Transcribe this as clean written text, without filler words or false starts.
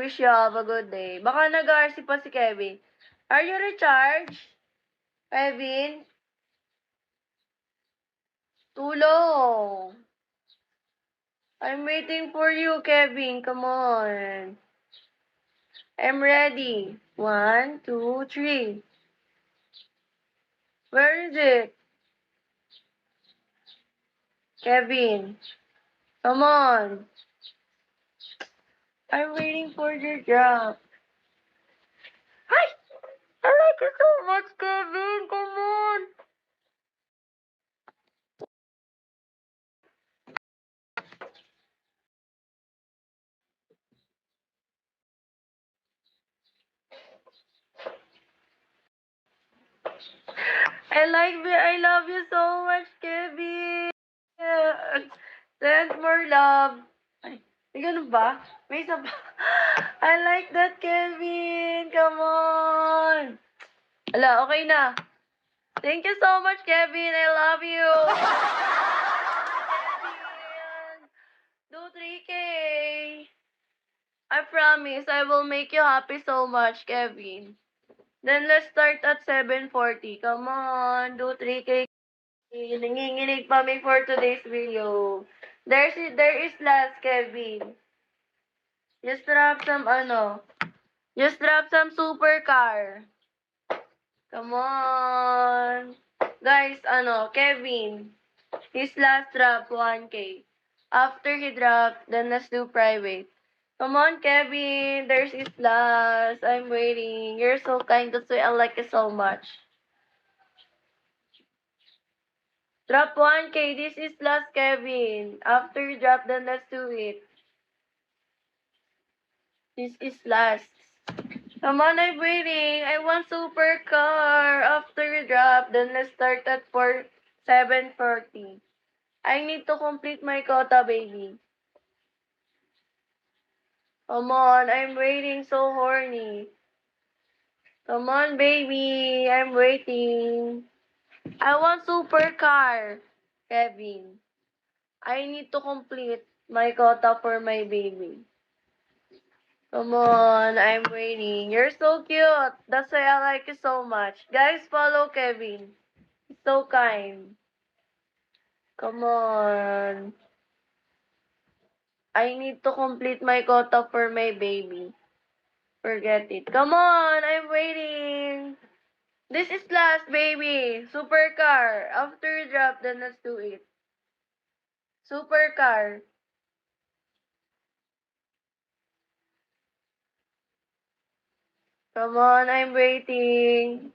wish you have a good day. Baka nag-RC pa si Kevin. Are you recharged? Kevin? Tulong. I'm waiting for you, Kevin. Come on. I'm ready. 1, 2, 3. Where is it? Kevin. Come on. I'm waiting for your drop. Hi! I like it so much, Kevin. Come on. I love you so much, Kevin. Yeah. Send more love. Ay, may ganun ba? May isa pa. I like that, Kevin. Come on. Ala, okay na. Thank you so much, Kevin. I love you. Kevin. Do 3K. I promise I will make you happy so much, Kevin. Then let's start at 7:40. Come on, do 3K. Nanginginig pa me for today's video. There is last, Kevin. Just drop some Just drop some supercar. Come on. Guys, Kevin. His last drop, 1K. After he dropped, then let's do private. Come on, Kevin. There's his last. I'm waiting. You're so kind. That's why I like you so much. Drop 1K. This is last, Kevin. After you drop, then let's do it. This is last. Come on, I'm waiting. I want supercar. After you drop, then let's start at 7:40. I need to complete my quota, baby. Come on, I'm waiting, so horny. Come on, baby. I'm waiting. I want supercar, Kevin. I need to complete my quota for my baby. Come on, I'm waiting. You're so cute. That's why I like you so much. Guys, follow Kevin. He's so kind. Come on. I need to complete my quota for my baby. Forget it. Come on, I'm waiting. This is last, baby. Supercar. After you drop, then let's do it. Supercar. Come on, I'm waiting.